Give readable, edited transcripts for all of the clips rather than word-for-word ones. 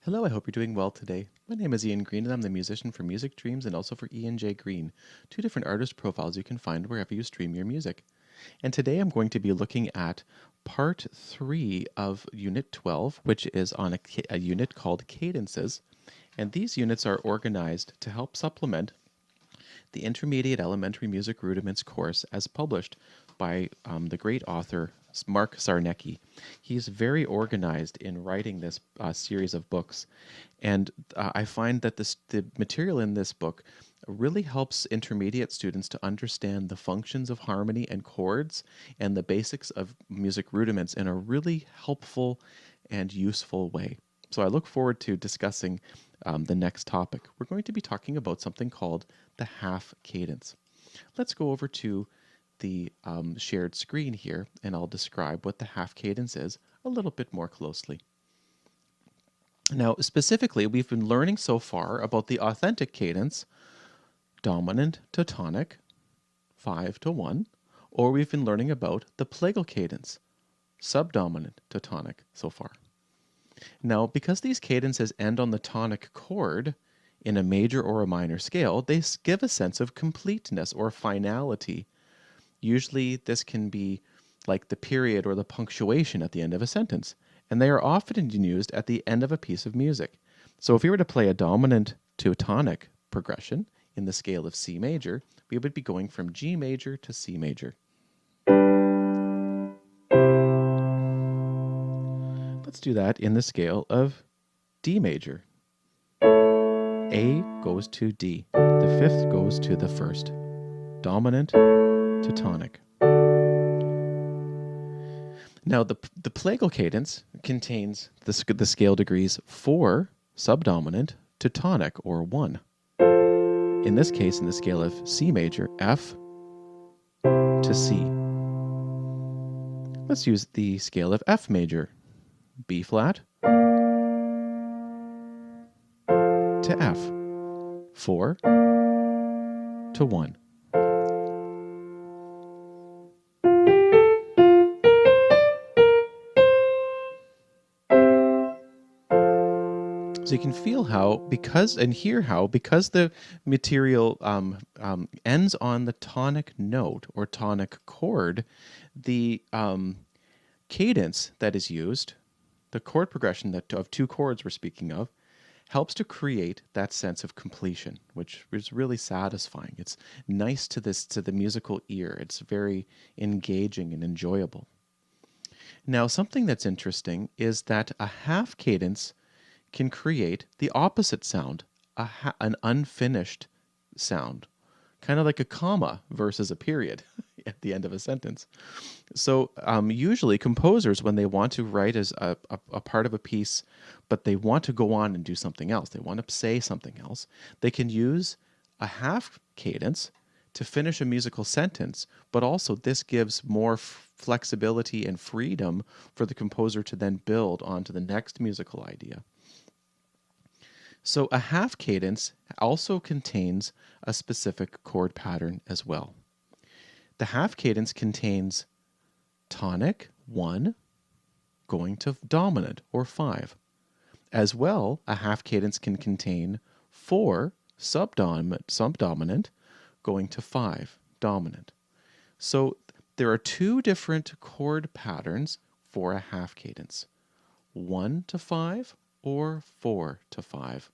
Hello, I hope you're doing well today. My name is Ian Green and I'm the musician for Music Dreams and also for Ian J. Green, two different artist profiles you can find wherever you stream your music. And today I'm going to be looking at part 3 of Unit 12, which is on a unit called Cadences. And these units are organized to help supplement the Intermediate Elementary Music Rudiments course as published by the great author Mark Sarnecki. He's very organized in writing this series of books, and I find that the material in this book really helps intermediate students to understand the functions of harmony and chords and the basics of music rudiments in a really helpful and useful way. So I look forward to discussing the next topic. We're going to be talking about something called the half cadence. Let's go over to the shared screen here, and I'll describe what the half cadence is a little bit more closely. Now, specifically, we've been learning so far about the authentic cadence, dominant to tonic, 5 to 1, or we've been learning about the plagal cadence, subdominant to tonic so far. Now, because these cadences end on the tonic chord in a major or a minor scale, they give a sense of completeness or finality. Usually this can be like the period or the punctuation at the end of a sentence, and they are often used at the end of a piece of music. So if we were to play a dominant to a tonic progression in the scale of C major, we would be going from G major to C major. Let's do that in the scale of D major. A goes to D. The fifth goes to the first. Dominant to tonic. Now, the plagal cadence contains the scale degrees 4 subdominant to tonic, or 1. In this case, in the scale of C major, F to C. Let's use the scale of F major. B flat to F, 4 to 1. So you can feel how, because the material ends on the tonic note or tonic chord, the cadence that is used, the chord progression of two chords we're speaking of, helps to create that sense of completion, which is really satisfying. It's nice to the musical ear. It's very engaging and enjoyable. Now, something that's interesting is that a half cadence can create the opposite sound, an unfinished sound, kind of like a comma versus a period at the end of a sentence. So usually composers, when they want to write as a part of a piece, but they want to go on and do something else, they want to say something else, they can use a half cadence to finish a musical sentence, but also this gives more flexibility and freedom for the composer to then build onto the next musical idea. So a half cadence also contains a specific chord pattern as well. The half cadence contains tonic, 1, going to dominant, or 5. As well, a half cadence can contain 4, subdominant, going to 5, dominant. So there are two different chord patterns for a half cadence, 1 to 5 or 4 to 5.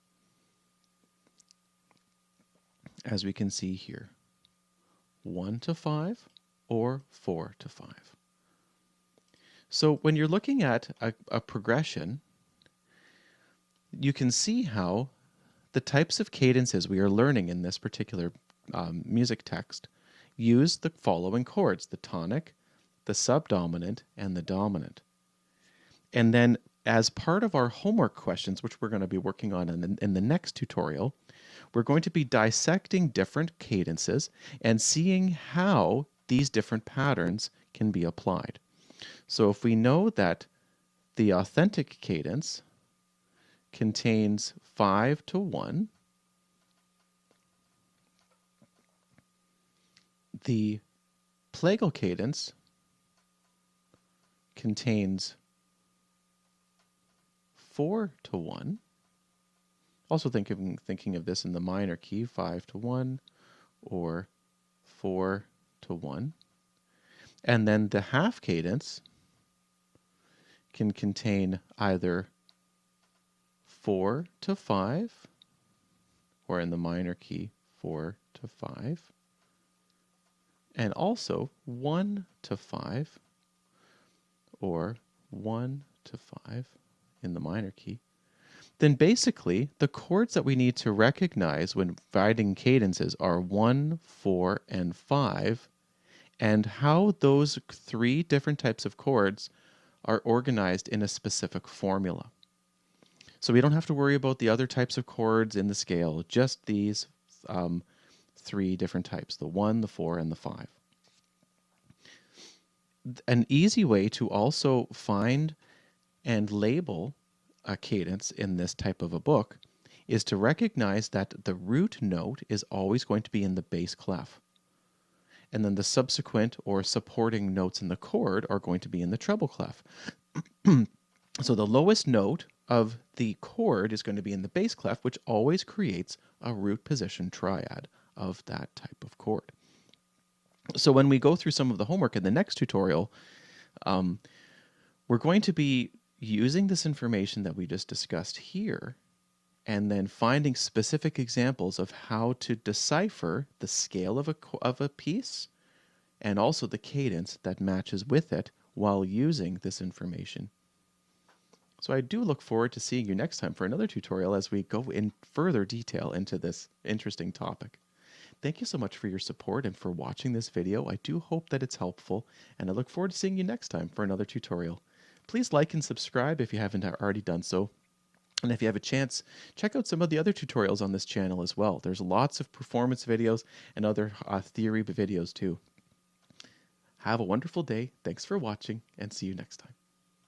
As we can see here, 1 to 5 or 4 to 5. So when you're looking at a progression, you can see how the types of cadences we are learning in this particular music text use the following chords: the tonic, the subdominant, and the dominant. And then as part of our homework questions, which we're going to be working on in the next tutorial, we're going to be dissecting different cadences and seeing how these different patterns can be applied. So if we know that the authentic cadence contains 5 to 1, the plagal cadence contains 4 to 1, Also thinking of this in the minor key, 5 to 1 or 4 to 1. And then the half cadence can contain either 4 to 5, or in the minor key, 4 to 5, and also 1 to 5, or 1 to 5 in the minor key. Then basically, the chords that we need to recognize when writing cadences are 1, 4, and 5, and how those 3 different types of chords are organized in a specific formula. So we don't have to worry about the other types of chords in the scale, just these 3 different types, the 1, the 4, and the 5. An easy way to also find and label a cadence in this type of a book is to recognize that the root note is always going to be in the bass clef. And then the subsequent or supporting notes in the chord are going to be in the treble clef. So the lowest note of the chord is going to be in the bass clef, which always creates a root position triad of that type of chord. So when we go through some of the homework in the next tutorial, we're going to be using this information that we just discussed here and then finding specific examples of how to decipher the scale of a piece and also the cadence that matches with it while using this information. So I do look forward to seeing you next time for another tutorial as we go in further detail into this interesting topic. Thank you so much for your support and for watching this video. I do hope that it's helpful, and I look forward to seeing you next time for another tutorial. Please like and subscribe if you haven't already done so. And if you have a chance, check out some of the other tutorials on this channel as well. There's lots of performance videos and other theory videos too. Have a wonderful day. Thanks for watching, and see you next time.